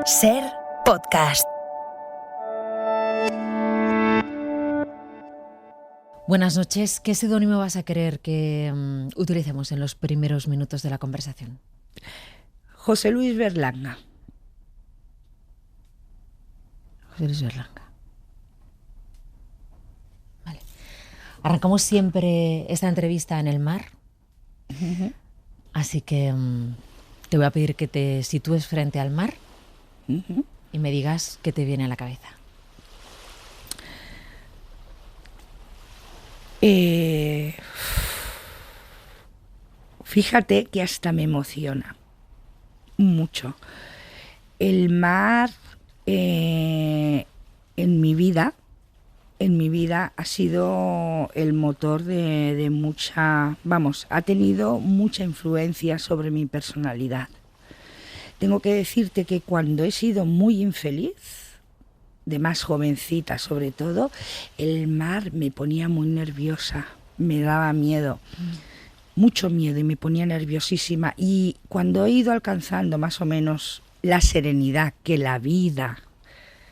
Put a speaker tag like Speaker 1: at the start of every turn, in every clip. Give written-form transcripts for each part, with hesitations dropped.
Speaker 1: Ser Podcast.
Speaker 2: Buenas noches. ¿Qué seudónimo vas a querer que utilicemos en los primeros minutos de la conversación?
Speaker 3: José Luis Berlanga.
Speaker 2: José Luis Berlanga. Vale. Arrancamos siempre esta entrevista en el mar.
Speaker 3: Uh-huh.
Speaker 2: Así que te voy a pedir que te sitúes frente al mar y me digas qué te viene a la cabeza.
Speaker 3: Fíjate que hasta me emociona mucho. El mar en mi vida ha sido el motor de mucha, ha tenido mucha influencia sobre mi personalidad. Tengo que decirte que cuando he sido muy infeliz, de más jovencita sobre todo, el mar me ponía muy nerviosa, me daba miedo, mucho miedo, y me ponía nerviosísima. Y cuando he ido alcanzando más o menos la serenidad que la vida,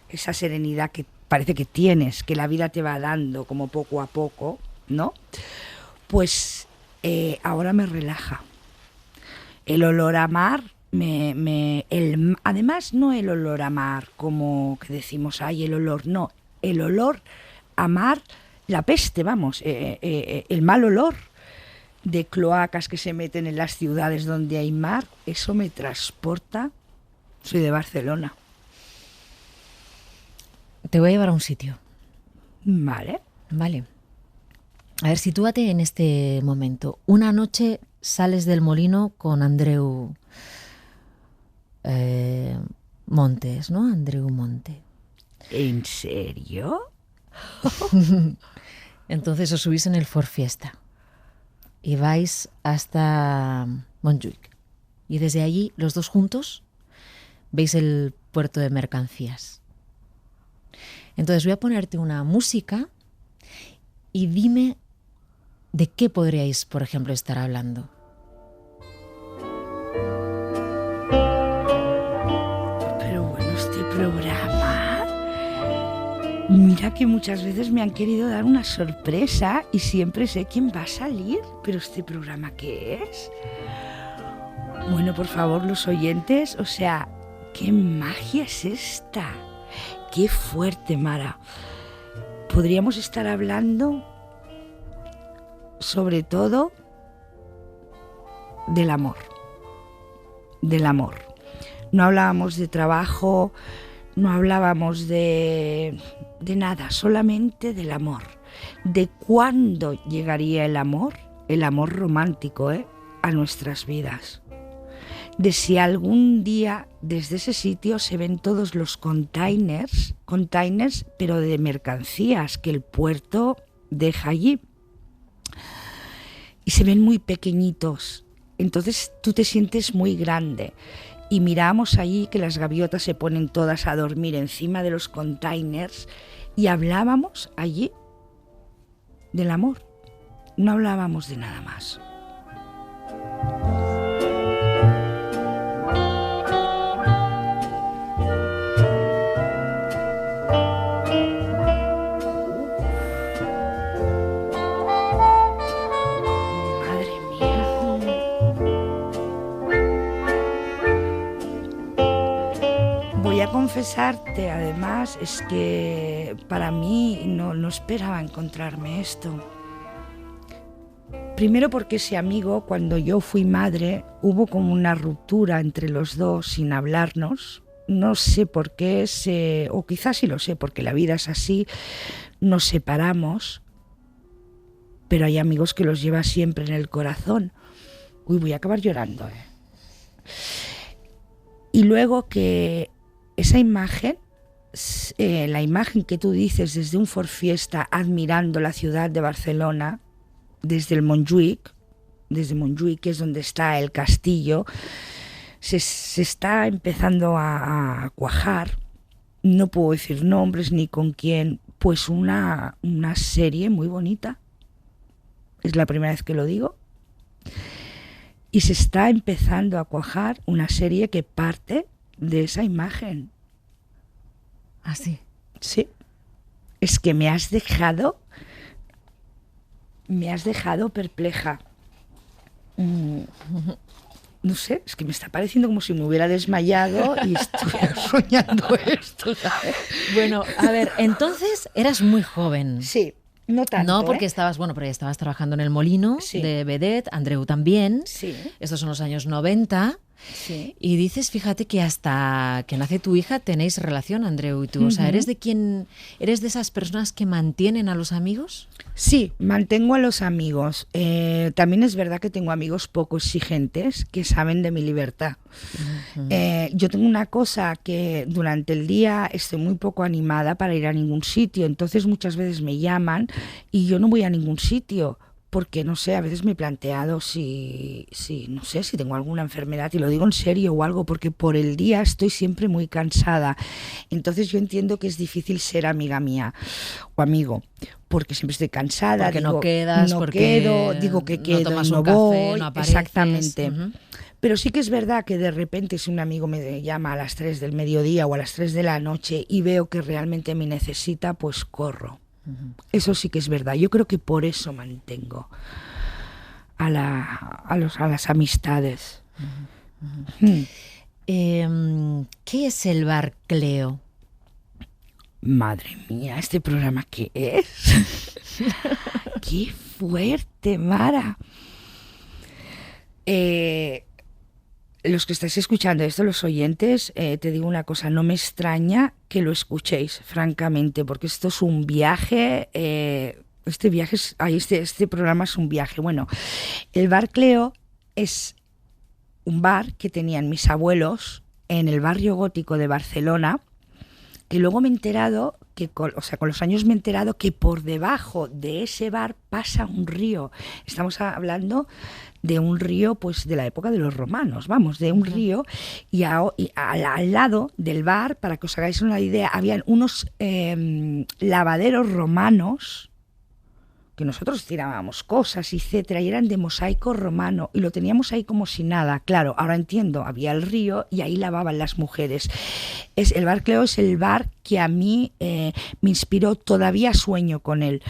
Speaker 3: esa serenidad que parece que tienes, que la vida te va dando como poco a poco, ¿no? Pues ahora me relaja. El olor a mar, además no el olor a mar como que decimos, ay, el olor, no, el olor a mar, la peste, el mal olor de cloacas que se meten en las ciudades donde hay mar, eso me transporta. Soy de Barcelona.
Speaker 2: Te voy a llevar a un sitio.
Speaker 3: Vale.
Speaker 2: A ver, sitúate en este momento. Una noche sales del molino con Andreu Montes, ¿no? Andreu Monte.
Speaker 3: ¿En serio?
Speaker 2: Entonces os subís en el Ford Fiesta y vais hasta Montjuïc. Y desde allí, los dos juntos, veis el puerto de mercancías. Entonces voy a ponerte una música y dime de qué podríais, por ejemplo, estar hablando.
Speaker 3: Pero bueno, este programa, mira que muchas veces me han querido dar una sorpresa y siempre sé quién va a salir. Pero este programa, ¿qué es? Bueno, por favor, los oyentes, o sea, ¿qué magia es esta? ¡Qué fuerte, Mara! Podríamos estar hablando, sobre todo, del amor. Del amor. No hablábamos de trabajo, no hablábamos de nada, solamente del amor. De cuándo llegaría el amor romántico, a nuestras vidas. De si algún día desde ese sitio se ven todos los containers, pero de mercancías que el puerto deja allí. Y se ven muy pequeñitos, entonces tú te sientes muy grande. Y miramos allí que las gaviotas se ponen todas a dormir encima de los containers y hablábamos allí del amor, no hablábamos de nada más. Confesarte, además, es que para mí no esperaba encontrarme esto. Primero porque ese amigo, cuando yo fui madre, hubo como una ruptura entre los dos sin hablarnos. No sé por qué, o quizás sí lo sé, porque la vida es así, nos separamos, pero hay amigos que los lleva siempre en el corazón. Uy, voy a acabar llorando. Y luego que esa imagen, la imagen que tú dices desde un Ford Fiesta admirando la ciudad de Barcelona, desde Montjuïc, que es donde está el castillo, se está empezando a cuajar, no puedo decir nombres ni con quién, pues una serie muy bonita. Es la primera vez que lo digo. Y se está empezando a cuajar una serie que parte de esa imagen.
Speaker 2: ¿Ah, sí?
Speaker 3: Sí. Es que me has dejado perpleja. No sé, es que me está pareciendo como si me hubiera desmayado y estuviera soñando esto, ¿sabes?
Speaker 2: Bueno, a ver, entonces eras muy joven.
Speaker 3: Sí, no tanto.
Speaker 2: No, porque porque estabas trabajando en el molino
Speaker 3: Sí.
Speaker 2: de Vedette, Andreu también.
Speaker 3: Sí,
Speaker 2: Estos son los años 90.
Speaker 3: sí.
Speaker 2: Y dices, fíjate que hasta que nace tu hija tenéis relación, Andreu y tú. O sea, ¿eres de esas personas que mantienen a los amigos?
Speaker 3: Sí, mantengo a los amigos. También es verdad que tengo amigos poco exigentes que saben de mi libertad. Yo tengo una cosa que durante el día estoy muy poco animada para ir a ningún sitio, entonces muchas veces me llaman y yo no voy a ningún sitio. Porque, no sé, a veces me he planteado no sé, si tengo alguna enfermedad, y lo digo en serio o algo, porque por el día estoy siempre muy cansada. Entonces yo entiendo que es difícil ser amiga mía o amigo, porque siempre estoy cansada.
Speaker 2: Porque
Speaker 3: digo,
Speaker 2: no quedas,
Speaker 3: no
Speaker 2: porque
Speaker 3: quedo, digo que
Speaker 2: no
Speaker 3: quedo
Speaker 2: tomas
Speaker 3: y no
Speaker 2: un café,
Speaker 3: voy.
Speaker 2: no apareces.
Speaker 3: Exactamente. Pero sí que es verdad que de repente si un amigo me llama a las 3 del mediodía o a las 3 de la noche y veo que realmente me necesita, pues corro. Eso sí que es verdad. Yo creo que por eso mantengo a las amistades.
Speaker 2: ¿Qué es el bar Cleo?
Speaker 3: Madre mía, ¿este programa qué es? ¡Qué fuerte, Mara! Los que estáis escuchando esto, los oyentes, te digo una cosa, no me extraña que lo escuchéis, francamente, porque esto es un viaje, este programa es un viaje. Bueno, el bar Cleo es un bar que tenían mis abuelos en el barrio gótico de Barcelona, que luego me he enterado con los años me he enterado que por debajo de ese bar pasa un río. Estamos hablando de un río, pues de la época de los romanos, vamos, de un río, y al lado del bar, para que os hagáis una idea, habían unos lavaderos romanos que nosotros tirábamos cosas, etcétera, y eran de mosaico romano, y lo teníamos ahí como si nada. Claro, ahora entiendo, había el río y ahí lavaban las mujeres. El bar Cleo es el bar que a mí me inspiró, todavía sueño con él.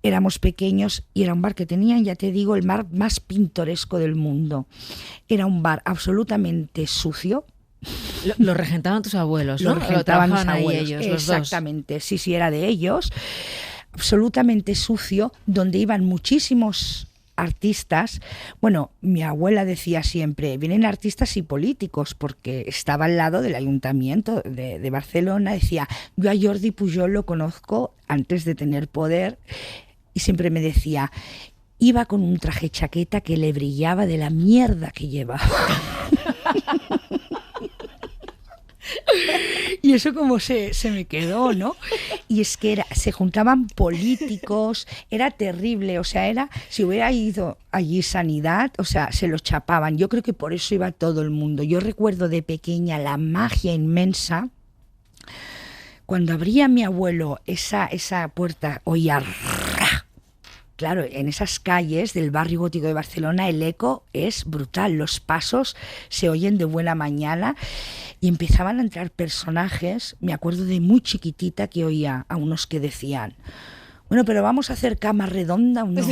Speaker 3: Éramos pequeños y era un bar que tenían, ya te digo, el bar más pintoresco del mundo. Era un bar absolutamente sucio.
Speaker 2: Lo regentaban tus abuelos, ¿no?
Speaker 3: Lo regentaban mis
Speaker 2: ahí
Speaker 3: abuelos.
Speaker 2: ellos, los dos.
Speaker 3: Exactamente, sí, era de ellos. Absolutamente sucio, donde iban muchísimos artistas. Bueno, mi abuela decía siempre, vienen artistas y políticos, porque estaba al lado del ayuntamiento de Barcelona. Decía, yo a Jordi Pujol lo conozco antes de tener poder, y siempre me decía, iba con un traje chaqueta que le brillaba de la mierda que llevaba. Y eso como se me quedó, ¿no? Y es que se juntaban políticos, era terrible, o sea, si hubiera ido allí Sanidad, o sea, se lo chapaban. Yo creo que por eso iba todo el mundo. Yo recuerdo de pequeña la magia inmensa. Cuando abría mi abuelo esa puerta, oía... Claro, en esas calles del barrio gótico de Barcelona el eco es brutal, los pasos se oyen de buena mañana y empezaban a entrar personajes. Me acuerdo de muy chiquitita que oía a unos que decían, bueno, pero vamos a hacer cama redonda o no.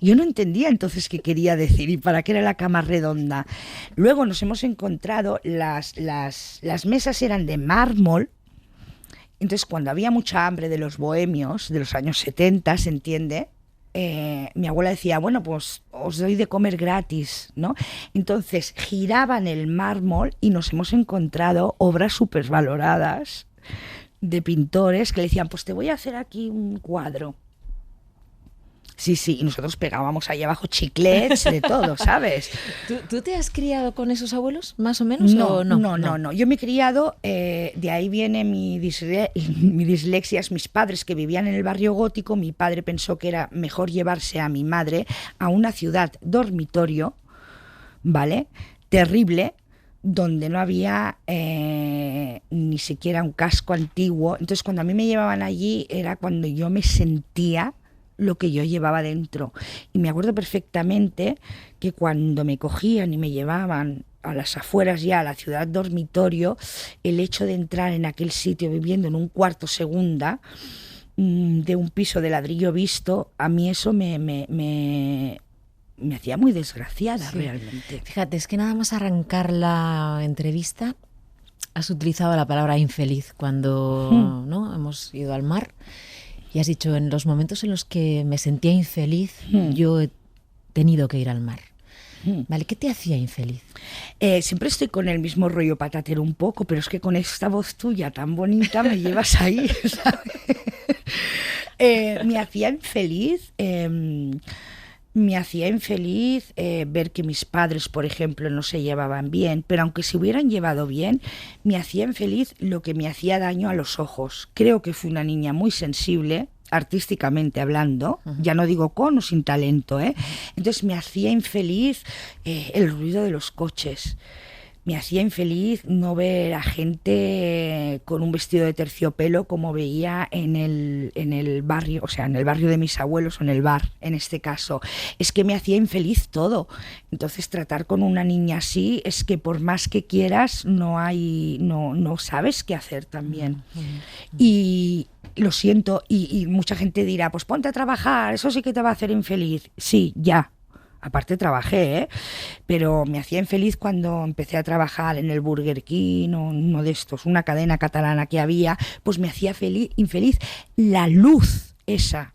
Speaker 3: Yo no entendía entonces qué quería decir y para qué era la cama redonda. Luego nos hemos encontrado, las mesas eran de mármol. Entonces, cuando había mucha hambre de los bohemios de los años 70, ¿se entiende? Mi abuela decía, bueno, pues os doy de comer gratis, ¿no? Entonces, giraban el mármol y nos hemos encontrado obras supervaloradas de pintores que le decían, pues te voy a hacer aquí un cuadro. Sí, y nosotros pegábamos ahí abajo chiclets, de todo, ¿sabes?
Speaker 2: ¿Tú te has criado con esos abuelos, más o menos?
Speaker 3: No. Yo me he criado, de ahí viene mi dislexia, mis padres que vivían en el barrio gótico. Mi padre pensó que era mejor llevarse a mi madre a una ciudad dormitorio, ¿vale? Terrible, donde no había ni siquiera un casco antiguo. Entonces, cuando a mí me llevaban allí, era cuando yo me sentía lo que yo llevaba dentro. Y me acuerdo perfectamente que cuando me cogían y me llevaban a las afueras ya, a la ciudad dormitorio, el hecho de entrar en aquel sitio viviendo en un cuarto segunda de un piso de ladrillo visto, a mí eso me hacía muy desgraciada, sí, realmente.
Speaker 2: Fíjate, es que nada más arrancar la entrevista has utilizado la palabra infeliz cuando ¿no? hemos ido al mar y has dicho, en los momentos en los que me sentía infeliz, yo he tenido que ir al mar. Vale, ¿qué te hacía infeliz?
Speaker 3: Siempre estoy con el mismo rollo patatero un poco, pero es que con esta voz tuya tan bonita me llevas ahí, ¿sabes? Me hacía infeliz ver que mis padres, por ejemplo, no se llevaban bien, pero aunque se hubieran llevado bien, me hacía infeliz lo que me hacía daño a los ojos. Creo que fui una niña muy sensible, artísticamente hablando, ya no digo con o sin talento, Entonces me hacía infeliz el ruido de los coches. Me hacía infeliz no ver a gente con un vestido de terciopelo como veía en el barrio, o sea, en el barrio de mis abuelos o en el bar, en este caso. Es que me hacía infeliz todo. Entonces tratar con una niña así es que por más que quieras no sabes qué hacer también. Y lo siento, y mucha gente dirá, pues ponte a trabajar, eso sí que te va a hacer infeliz. Sí, ya. Aparte trabajé, pero me hacía infeliz cuando empecé a trabajar en el Burger King o uno de estos, una cadena catalana que había, pues me hacía infeliz la luz esa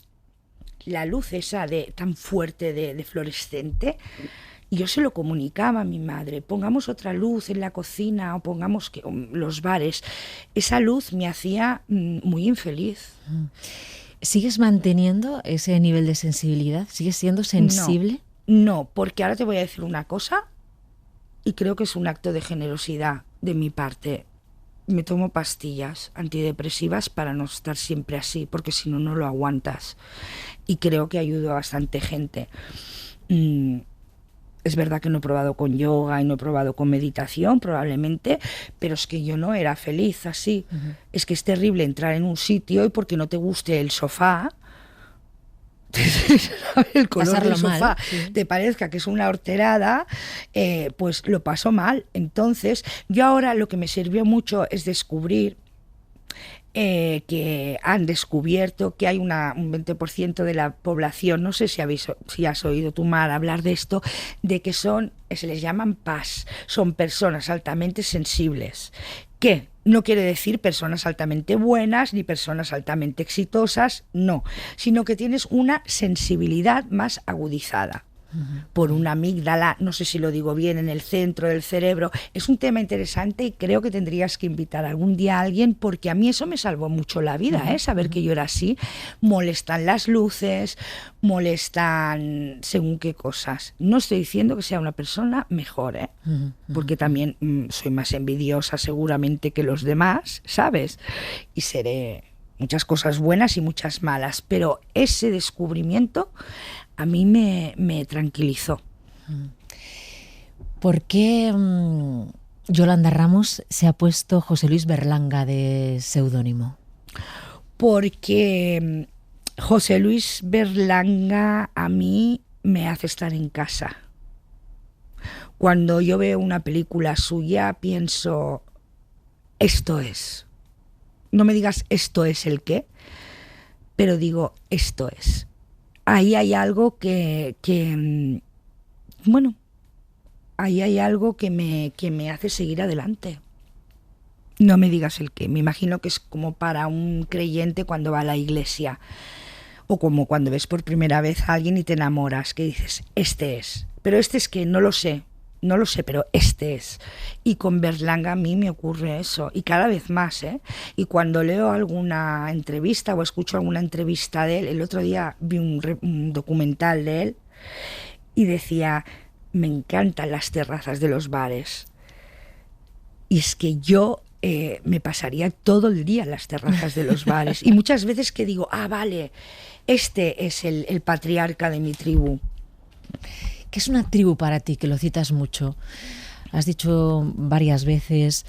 Speaker 3: de tan fuerte de fluorescente. Y yo se lo comunicaba a mi madre, pongamos otra luz en la cocina o pongamos los bares. Esa luz me hacía muy infeliz.
Speaker 2: ¿Sigues manteniendo ese nivel de sensibilidad? ¿Sigues siendo sensible?
Speaker 3: No, porque ahora te voy a decir una cosa y creo que es un acto de generosidad de mi parte. Me tomo pastillas antidepresivas para no estar siempre así, porque si no, no lo aguantas. Y creo que ayudo a bastante gente. Es verdad que no he probado con yoga y no he probado con meditación, probablemente, pero es que yo no era feliz así. Es que es terrible entrar en un sitio y porque no te guste el sofá, el color
Speaker 2: pasarlo
Speaker 3: del sofá
Speaker 2: mal, sí,
Speaker 3: te parezca que es una horterada, pues lo paso mal. Entonces, yo ahora lo que me sirvió mucho es descubrir que han descubierto que hay un 20% de la población, no sé si has oído tu Mar hablar de esto, de que se les llaman PAS, son personas altamente sensibles, que no quiere decir personas altamente buenas ni personas altamente exitosas, no, sino que tienes una sensibilidad más agudizada por una amígdala, no sé si lo digo bien, en el centro del cerebro. Es un tema interesante y creo que tendrías que invitar algún día a alguien, porque a mí eso me salvó mucho la vida, saber que yo era así. Molestan las luces, molestan según qué cosas. No estoy diciendo que sea una persona mejor, porque también soy más envidiosa seguramente que los demás, ¿sabes? Y seré muchas cosas buenas y muchas malas, pero ese descubrimiento a mí me tranquilizó.
Speaker 2: ¿Por qué Yolanda Ramos se ha puesto José Luis Berlanga de seudónimo?
Speaker 3: Porque José Luis Berlanga a mí me hace estar en casa. Cuando yo veo una película suya pienso, esto es. No me digas esto es el qué, pero digo, esto es. Ahí hay algo ahí hay algo que me hace seguir adelante. No me digas el qué, me imagino que es como para un creyente cuando va a la iglesia, o como cuando ves por primera vez a alguien y te enamoras, que dices, este es, pero este es que no lo sé, pero este es. Y con Berlanga a mí me ocurre eso, y cada vez más, Y cuando leo alguna entrevista o escucho alguna entrevista de él, el otro día vi un documental de él y decía, me encantan las terrazas de los bares. Y es que yo me pasaría todo el día en las terrazas de los bares. Y muchas veces que digo, vale, este es el patriarca de mi tribu.
Speaker 2: ¿Qué es una tribu para ti? Que lo citas mucho. Has dicho varias veces,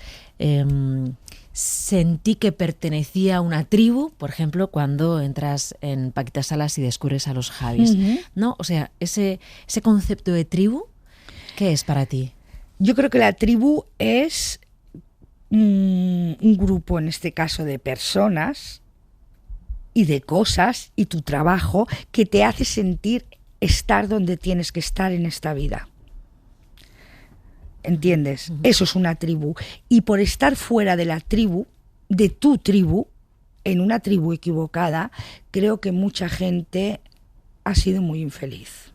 Speaker 2: sentí que pertenecía a una tribu, por ejemplo, cuando entras en Paquita Salas y descubres a los Javis, ¿no? O sea, ese concepto de tribu, ¿qué es para ti?
Speaker 3: Yo creo que la tribu es un grupo, en este caso, de personas y de cosas y tu trabajo que te hace sentir estar donde tienes que estar en esta vida. ¿Entiendes? Eso es una tribu. Y por estar fuera de la tribu, de tu tribu, en una tribu equivocada, creo que mucha gente ha sido muy infeliz.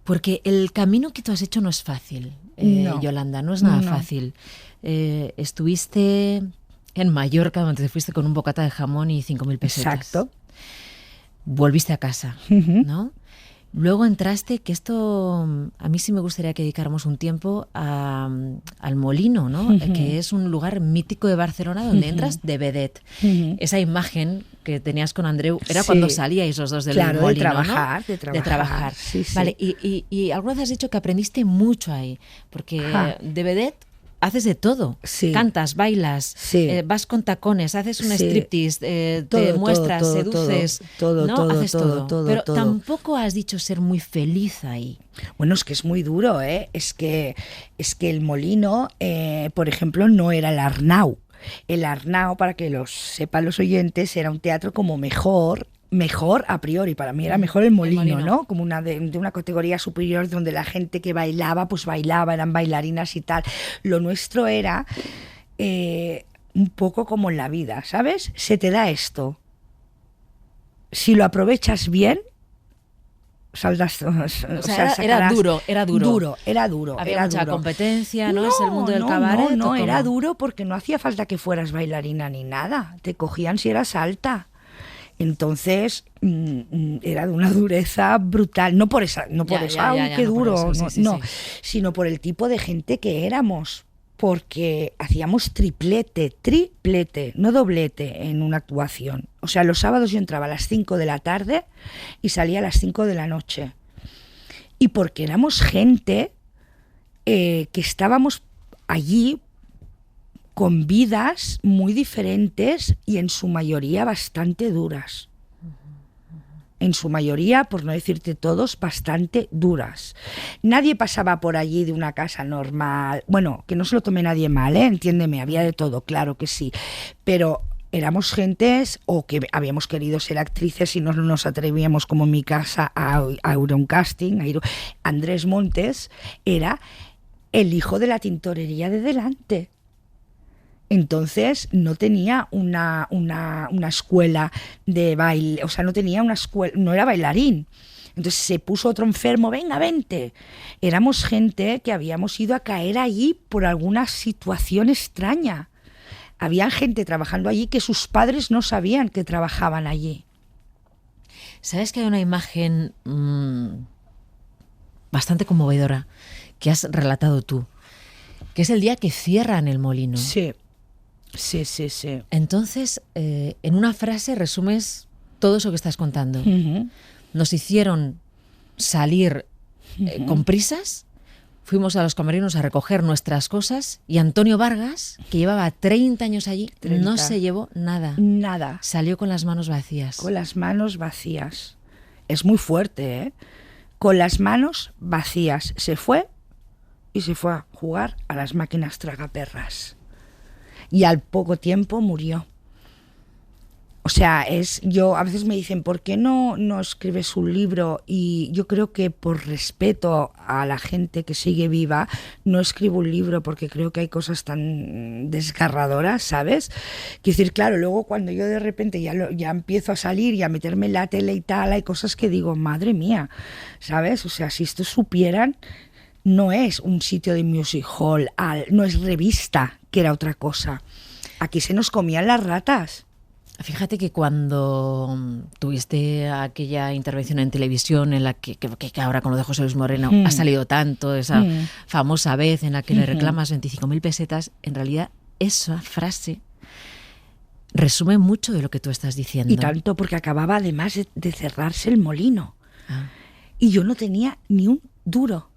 Speaker 2: Porque el camino que tú has hecho no es fácil,
Speaker 3: No.
Speaker 2: Yolanda, no es nada fácil. Estuviste en Mallorca, donde te fuiste con un bocata de jamón y 5.000 pesetas.
Speaker 3: Exacto.
Speaker 2: Volviste a casa, ¿no? Luego entraste, que esto a mí sí me gustaría que dedicáramos un tiempo al Molino, ¿no? Que es un lugar mítico de Barcelona donde entras de vedette. Esa imagen que tenías con Andreu era cuando salíais los dos del
Speaker 3: Molino,
Speaker 2: de
Speaker 3: trabajar, ¿no?
Speaker 2: De trabajar.
Speaker 3: Sí, sí.
Speaker 2: Vale, y alguna vez has dicho que aprendiste mucho ahí, porque de vedette haces de todo.
Speaker 3: Sí.
Speaker 2: Cantas, bailas, vas con tacones, haces un striptease, te muestras, seduces, ¿no? Haces todo. Pero tampoco has dicho ser muy feliz ahí.
Speaker 3: Bueno, es que es muy duro, ¿eh? Es que el Molino, por ejemplo, no era el Arnau. El Arnau, para que lo sepan los oyentes, era un teatro como mejor a priori, para mí era mejor el Molino, ¿no? Como de una categoría superior donde la gente que bailaba, pues bailaba, eran bailarinas y tal. Lo nuestro era un poco como en la vida, ¿sabes? Se te da esto. Si lo aprovechas bien, saldrás...
Speaker 2: O sea, era duro.
Speaker 3: Había
Speaker 2: mucha competencia, ¿no? Es el mundo del cabaret.
Speaker 3: No, era duro porque no hacía falta que fueras bailarina ni nada. Te cogían si eras alta. Entonces era de una dureza brutal, no por eso, qué duro, sino por el tipo de gente que éramos, porque hacíamos triplete, no doblete en una actuación. O sea, los sábados yo entraba a las 5 de la tarde y salía a las 5 de la noche. Y porque éramos gente que estábamos allí con vidas muy diferentes y en su mayoría bastante duras. En su mayoría, por no decirte todos, bastante duras. Nadie pasaba por allí de una casa normal. Bueno, que no se lo tome nadie mal, entiéndeme, había de todo, claro que sí. Pero éramos gentes o que habíamos querido ser actrices y no nos atrevíamos, como en mi casa, a ir a un casting. Andrés Montes era el hijo de la tintorería de delante. Entonces no tenía una escuela de baile, o sea, no tenía una escuela, no era bailarín. Entonces se puso otro enfermo, venga, vente. Éramos gente que habíamos ido a caer allí por alguna situación extraña. Había gente trabajando allí que sus padres no sabían que trabajaban allí.
Speaker 2: ¿Sabes que hay una imagen bastante conmovedora que has relatado tú? Que es el día que cierran el Molino.
Speaker 3: Sí.
Speaker 2: Entonces, en una frase resumes todo eso que estás contando. Nos hicieron salir con prisas, fuimos a los camerinos a recoger nuestras cosas y Antonio Vargas, que llevaba 30 años allí, no se llevó nada.
Speaker 3: Nada.
Speaker 2: Salió con las manos vacías.
Speaker 3: Con las manos vacías. Es muy fuerte, ¿eh? Con las manos vacías. Se fue y se fue a jugar a las máquinas tragaperras. Y al poco tiempo murió. O sea, a veces me dicen, ¿por qué no escribes un libro? Y yo creo que por respeto a la gente que sigue viva, no escribo un libro porque creo que hay cosas tan desgarradoras, ¿sabes? Quiero decir, claro, luego cuando yo de repente ya empiezo a salir y a meterme en la tele y tal, hay cosas que digo, madre mía, ¿sabes? O sea, si esto supieran... No es un sitio de music hall, no es revista, que era otra cosa. Aquí se nos comían las ratas.
Speaker 2: Fíjate que cuando tuviste aquella intervención en televisión en la que ahora con lo de José Luis Moreno ha salido tanto, esa famosa vez en la que le reclamas 25.000 pesetas, en realidad esa frase resume mucho de lo que tú estás diciendo.
Speaker 3: Y tanto, porque acababa además de cerrarse el Molino. Y yo no tenía ni un duro.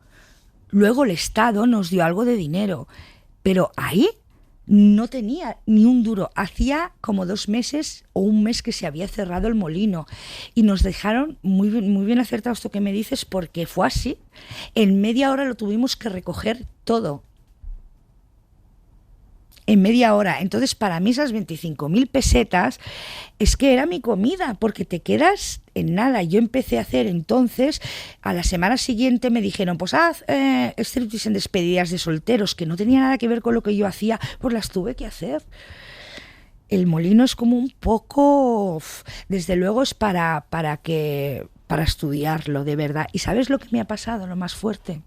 Speaker 3: Luego el Estado nos dio algo de dinero, pero ahí no tenía ni un duro. Hacía como 2 meses o 1 mes que se había cerrado el molino y nos dejaron muy bien acertado esto que me dices, porque fue así. En media hora lo tuvimos que recoger todo. En media hora. Entonces, para mí esas 25.000 pesetas es que era mi comida, porque te quedas en nada. Yo empecé a hacer entonces, a la semana siguiente me dijeron, pues haz striptease en despedidas de solteros, que no tenía nada que ver con lo que yo hacía, pues las tuve que hacer. El molino es como un poco, desde luego es para estudiarlo, de verdad. ¿Y sabes lo que me ha pasado, lo más fuerte?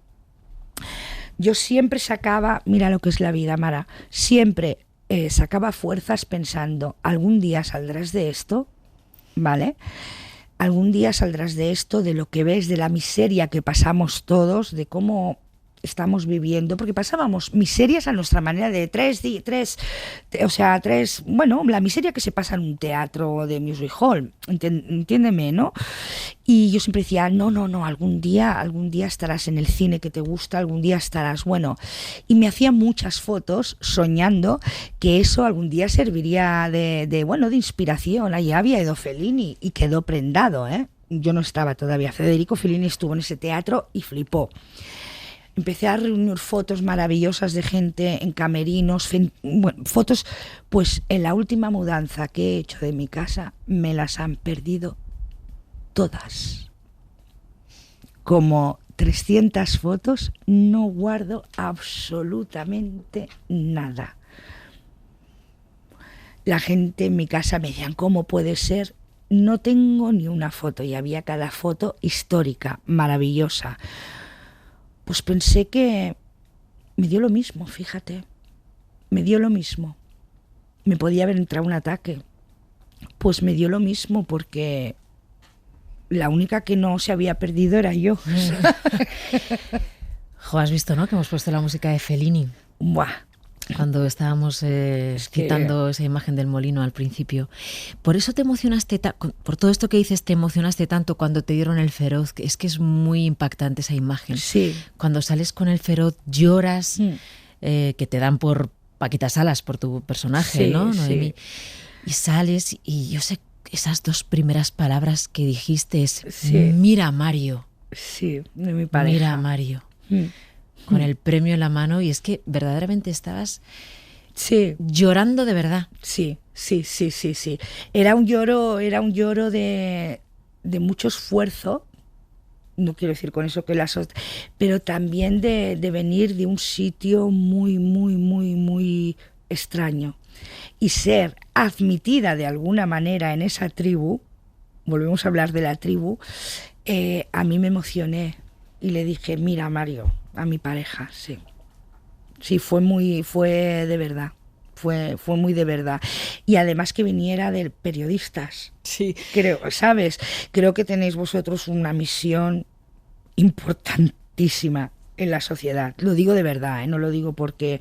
Speaker 3: Yo siempre sacaba, mira lo que es la vida, Mara, siempre sacaba fuerzas pensando, algún día saldrás de esto, ¿vale? Algún día saldrás de esto, de lo que ves, de la miseria que pasamos todos, de cómo estamos viviendo, porque pasábamos miserias a nuestra manera de bueno, la miseria que se pasa en un teatro de music hall, entiéndeme, ¿no? Y yo siempre decía, no, algún día estarás en el cine que te gusta, algún día estarás, bueno, y me hacía muchas fotos soñando que eso algún día serviría de inspiración. Ahí había ido Fellini y quedó prendado, ¿eh? Yo no estaba todavía, Federico Fellini estuvo en ese teatro y flipó. Empecé a reunir fotos maravillosas de gente en camerinos, fotos, pues en la última mudanza que he hecho de mi casa me las han perdido todas. Como 300 fotos, no guardo absolutamente nada. La gente en mi casa me decían, ¿cómo puede ser? No tengo ni una foto, y había cada foto histórica, maravillosa. Pues pensé que me dio lo mismo, fíjate, me dio lo mismo. Me podía haber entrado un ataque, pues me dio lo mismo, porque la única que no se había perdido era yo.
Speaker 2: Jo, has visto, ¿no?, que hemos puesto la música de Fellini.
Speaker 3: Buah.
Speaker 2: Cuando estábamos citando esa imagen del molino al principio. Por eso te emocionaste, por todo esto que dices, te emocionaste tanto cuando te dieron el feroz. Es que es muy impactante esa imagen.
Speaker 3: Sí.
Speaker 2: Cuando sales con el feroz, lloras, que te dan por Paquita Salas, por tu personaje,
Speaker 3: sí,
Speaker 2: ¿no?
Speaker 3: Sí.
Speaker 2: Noemí. Y sales, y yo sé, esas 2 primeras palabras que dijiste es, mira a Mario.
Speaker 3: Sí, de mi pareja.
Speaker 2: Mira a Mario. Con el premio en la mano, y es que verdaderamente estabas llorando de verdad.
Speaker 3: Sí. Era un lloro de mucho esfuerzo, no quiero decir con eso que pero también de venir de un sitio muy extraño y ser admitida de alguna manera en esa tribu. Volvemos a hablar de la tribu. A mí me emocioné y le dije, mira, Mario, a mi pareja, sí, fue de verdad, fue muy de verdad. Y además que viniera de periodistas,
Speaker 2: sí,
Speaker 3: creo que tenéis vosotros una misión importantísima en la sociedad, lo digo de verdad, no lo digo porque,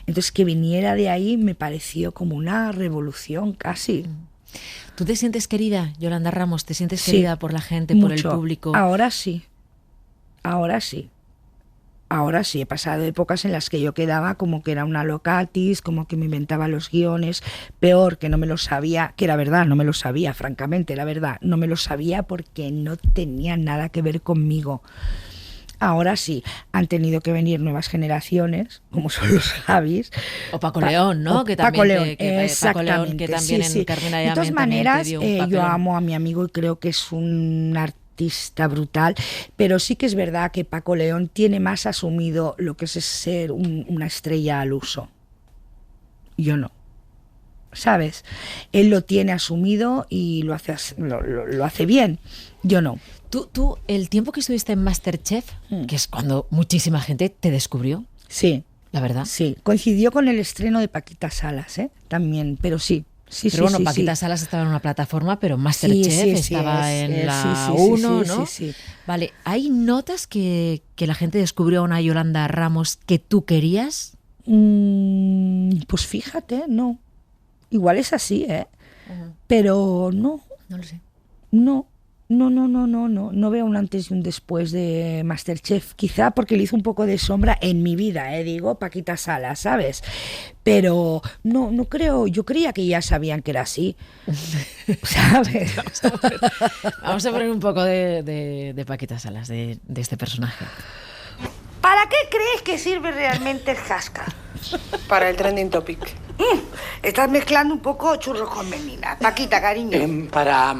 Speaker 3: entonces que viniera de ahí me pareció como una revolución casi.
Speaker 2: ¿Tú te sientes querida, Yolanda Ramos? ¿Te sientes querida por la gente,
Speaker 3: mucho.
Speaker 2: Por el público?
Speaker 3: Ahora sí, he pasado épocas en las que yo quedaba como que era una locatis, como que me inventaba los guiones, peor, que no me lo sabía, que era verdad, no me lo sabía, francamente, la verdad, no me lo sabía porque no tenía nada que ver conmigo. Ahora sí, han tenido que venir nuevas generaciones, como son los Javis.
Speaker 2: O Paco León, ¿no? Que
Speaker 3: Paco
Speaker 2: también,
Speaker 3: León, exactamente.
Speaker 2: Paco León, que también en Carmen Ayame.
Speaker 3: De todas maneras,
Speaker 2: te dio un
Speaker 3: yo amo a mi amigo y creo que es un artista brutal, pero sí que es verdad que Paco León tiene más asumido lo que es ser una estrella al uso. Yo no. ¿Sabes? Él lo tiene asumido y lo hace bien. Yo no.
Speaker 2: Tú, el tiempo que estuviste en MasterChef, que es cuando muchísima gente te descubrió.
Speaker 3: Sí.
Speaker 2: La verdad.
Speaker 3: Sí. Coincidió con el estreno de Paquita Salas, también, pero sí.
Speaker 2: Pero bueno, Paquita Salas estaba en una plataforma, pero MasterChef estaba en la 1, ¿no?
Speaker 3: Sí.
Speaker 2: Vale, ¿hay notas que la gente descubrió a una Yolanda Ramos que tú querías?
Speaker 3: Pues fíjate, no. Igual es así, pero no.
Speaker 2: No lo sé.
Speaker 3: No, No veo un antes y un después de MasterChef, quizá porque le hizo un poco de sombra en mi vida, digo, Paquita Salas, ¿sabes? Pero no creo, yo creía que ya sabían que era así, ¿sabes?
Speaker 2: Vamos a poner un poco de Paquita Salas, de este personaje.
Speaker 3: ¿Para qué crees que sirve realmente el Haskell?
Speaker 1: Para el trending topic.
Speaker 3: Estás mezclando un poco churros con menina. Paquita, cariño.
Speaker 1: Para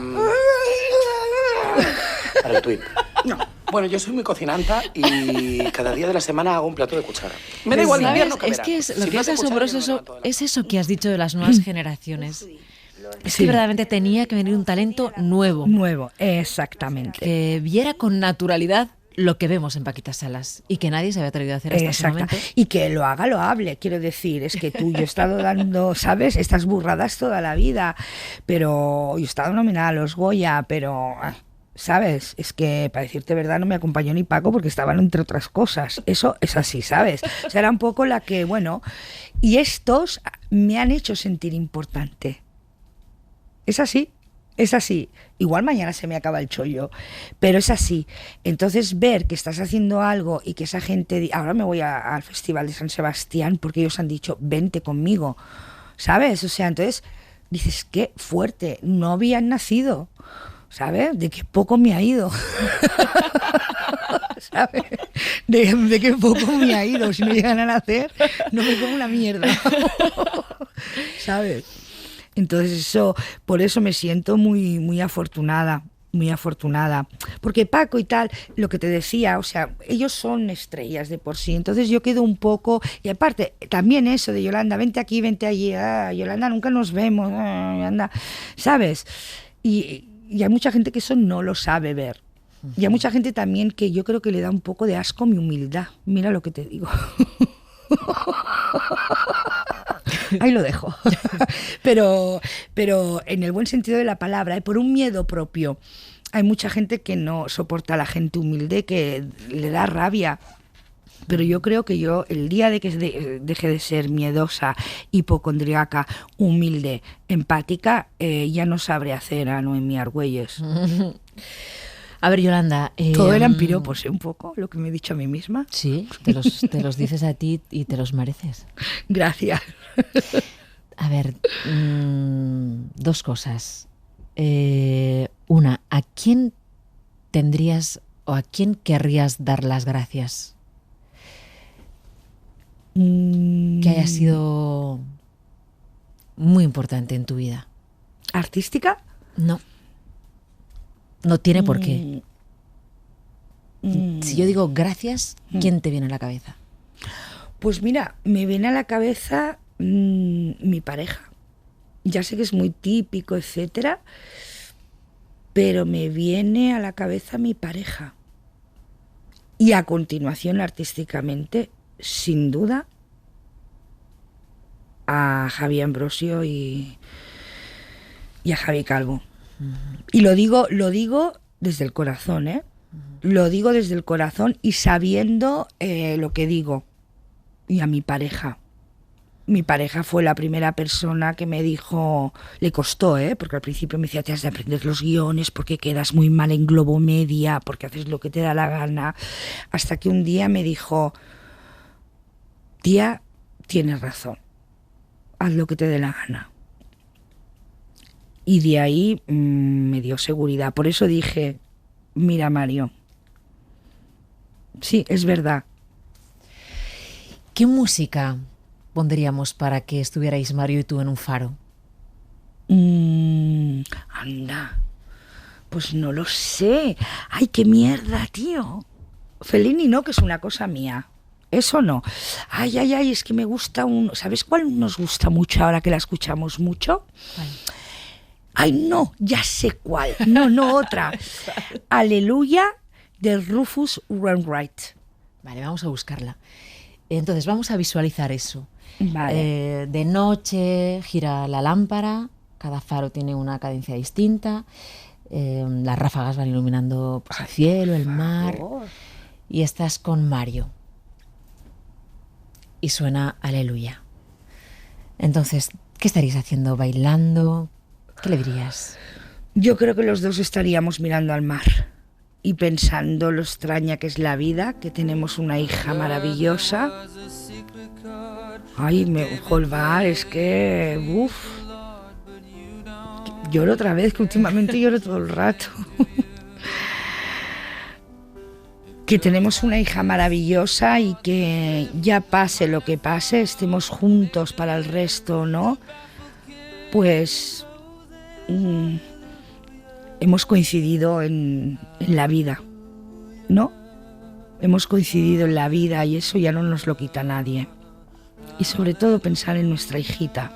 Speaker 1: el tweet.
Speaker 3: No.
Speaker 1: Bueno, yo soy muy cocinanta y cada día de la semana hago un plato de cuchara. Me da igual
Speaker 2: ¿Sabes?
Speaker 1: invierno que
Speaker 2: Es
Speaker 1: verano.
Speaker 2: que lo
Speaker 1: Si
Speaker 2: que
Speaker 1: no
Speaker 2: es
Speaker 1: de cuchara,
Speaker 2: asombroso
Speaker 1: yo no me levanto de la
Speaker 2: es eso que has dicho de las nuevas generaciones. Es que verdaderamente tenía que venir un talento nuevo,
Speaker 3: Nuevo, exactamente.
Speaker 2: que viera con naturalidad lo que vemos en Paquita Salas y que nadie se había atrevido a hacer hasta ese momento.
Speaker 3: Y que lo haga, lo hable, quiero decir, es que tú, yo he estado dando, ¿sabes? Estas burradas toda la vida, pero yo he estado nominada a los Goya, pero, ¿sabes? Es que, para decirte verdad, no me acompañó ni Paco porque estaban entre otras cosas. Eso es así, ¿sabes? O sea, era un poco la que, bueno, y estos me han hecho sentir importante. Es así. Es así. Igual mañana se me acaba el chollo, pero es así. Entonces ver que estás haciendo algo y que esa gente... Ahora me voy al Festival de San Sebastián porque ellos han dicho, vente conmigo, ¿sabes? O sea, entonces dices, qué fuerte, no habían nacido, ¿sabes? De qué poco me ha ido. ¿Sabes? De qué poco me ha ido. Si no llegan a nacer, no me como una mierda. ¿Sabes? Entonces por eso me siento muy afortunada, porque Paco y tal, lo que te decía, o sea, ellos son estrellas de por sí, entonces yo quedo un poco, y aparte, también eso de Yolanda, vente aquí, vente allí, Yolanda, nunca nos vemos, Yolanda, ¿sabes? Y hay mucha gente que eso no lo sabe ver, y hay mucha gente también que yo creo que le da un poco de asco mi humildad, mira lo que te digo. Ahí lo dejo. pero en el buen sentido de la palabra, por un miedo propio. Hay mucha gente que no soporta a la gente humilde, que le da rabia. Pero yo creo que yo, el día de que deje de ser miedosa, hipocondriaca, humilde, empática, ya no sabré hacer a Noemí Argüelles.
Speaker 2: A ver, Yolanda...
Speaker 3: Todo eran piropos, un poco, lo que me he dicho a mí misma.
Speaker 2: Sí, te los dices a ti y te los mereces.
Speaker 3: Gracias.
Speaker 2: A ver, dos cosas. Una, ¿a quién tendrías o a quién querrías dar las gracias? Que haya sido muy importante en tu vida.
Speaker 3: ¿Artística?
Speaker 2: No. No tiene por qué. Si yo digo gracias, ¿quién te viene a la cabeza?
Speaker 3: Pues mira, me viene a la cabeza mi pareja. Ya sé que es muy típico, etcétera, pero me viene a la cabeza mi pareja. Y a continuación, artísticamente, sin duda, a Javi Ambrosio y a Javi Calvo. Y lo digo desde el corazón, ¿eh? Lo digo desde el corazón y sabiendo lo que digo. Y a mi pareja. Mi pareja fue la primera persona que me dijo, le costó, porque al principio me decía, te has de aprender los guiones porque quedas muy mal en Globo Media, porque haces lo que te da la gana. Hasta que un día me dijo, tía, tienes razón, haz lo que te dé la gana. Y de ahí me dio seguridad. Por eso dije, mira, Mario, sí, es verdad.
Speaker 2: ¿Qué música pondríamos para que estuvierais Mario y tú en un faro?
Speaker 3: Anda, pues no lo sé. Ay, qué mierda, tío. Fellini no, que es una cosa mía. Eso no. Ay, es que me gusta ¿Sabes cuál nos gusta mucho ahora que la escuchamos mucho?
Speaker 2: Vale.
Speaker 3: Ay, no, ya sé cuál. No, otra. Aleluya, de Rufus Wainwright.
Speaker 2: Vale, vamos a buscarla. Entonces, vamos a visualizar eso.
Speaker 3: Vale.
Speaker 2: De noche gira la lámpara, cada faro tiene una cadencia distinta, las ráfagas van iluminando pues, el cielo, el mar, y estás con Mario. Y suena Aleluya. Entonces, ¿qué estaríais haciendo? ¿Bailando? ¿Qué le dirías?
Speaker 3: Yo creo que los dos estaríamos mirando al mar y pensando lo extraña que es la vida, que tenemos una hija maravillosa. Ay, me Jolvar, es que... Uf. Lloro otra vez, que últimamente lloro todo el rato. Que tenemos una hija maravillosa y que ya pase lo que pase, estemos juntos para el resto, ¿no? Pues hemos coincidido en la vida, ¿no? Hemos coincidido en la vida y eso ya no nos lo quita nadie. Y sobre todo pensar en nuestra hijita,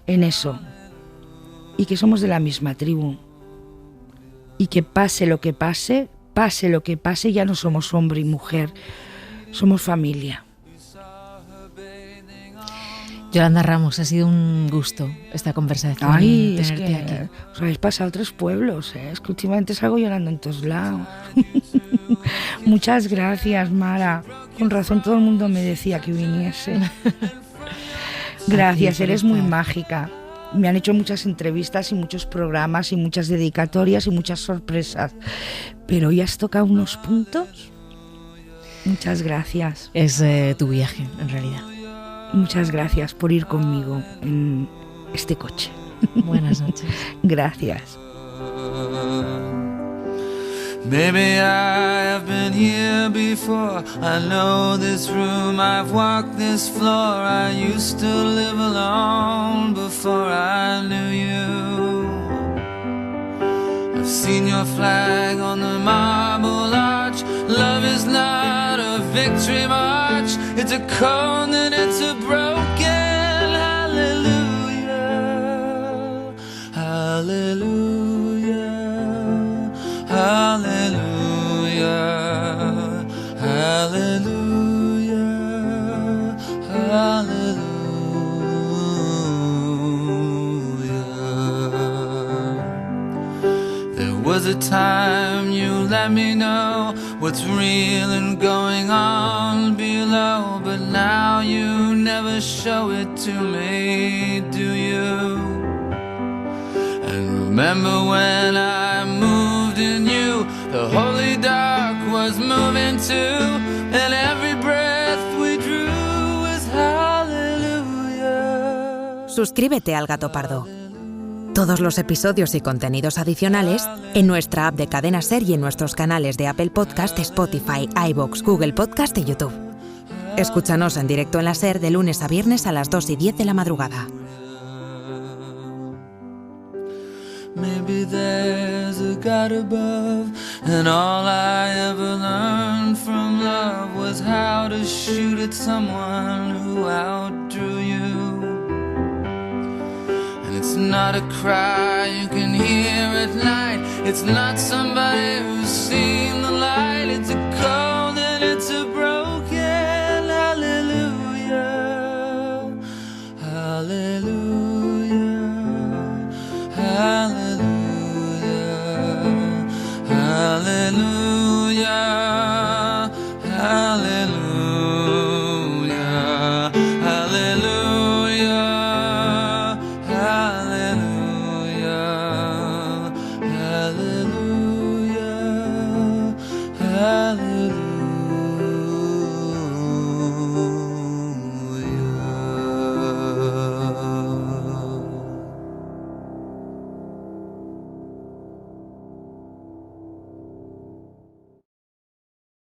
Speaker 3: en eso, y que somos de la misma tribu, y que pase lo que pase, ya no somos hombre y mujer, somos familia.
Speaker 2: Yolanda Ramos, ha sido un gusto esta conversación.
Speaker 3: Ay, es
Speaker 2: tenerte
Speaker 3: que
Speaker 2: aquí.
Speaker 3: os habéis pasado 3 pueblos, ¿eh? Es que últimamente salgo llorando en todos lados. Muchas gracias, Mara. Con razón todo el mundo me decía que viniese. Gracias, eres muy mágica. Me han hecho muchas entrevistas y muchos programas y muchas dedicatorias y muchas sorpresas. Pero hoy has tocado unos puntos. Muchas gracias.
Speaker 2: Es tu viaje, en realidad.
Speaker 3: Muchas gracias por ir conmigo en este coche.
Speaker 2: Buenas noches.
Speaker 3: Gracias.
Speaker 4: Maybe I have been here before. I know this room, I've walked this floor. I used to live alone before I knew you. I've seen your flag on the marble arch. Love is not a victory march. It's a cold and it's a broken hallelujah. Hallelujah. Hallelujah. Hallelujah. Hallelujah. There was a time you let me know what's real and going on below, but now you never show it to me, do you? And remember when I moved in you, the holy dark was moving too, and every breath we drew was hallelujah.
Speaker 5: Suscríbete al Gato Pardo. Todos los episodios y contenidos adicionales en nuestra app de Cadena Ser y en nuestros canales de Apple Podcast, Spotify, iVoox, Google Podcast y YouTube. Escúchanos en directo en la Ser de lunes a viernes a las 2:10 de la madrugada.
Speaker 4: Maybe there's a God above, and all I ever learned from love was how to shoot at someone who outdrew you. And it's not a cry you can hear at night, it's not somebody who's seen the light, it's a cold and it's a broken hallelujah. Hallelujah. Hallelujah. Hallelujah.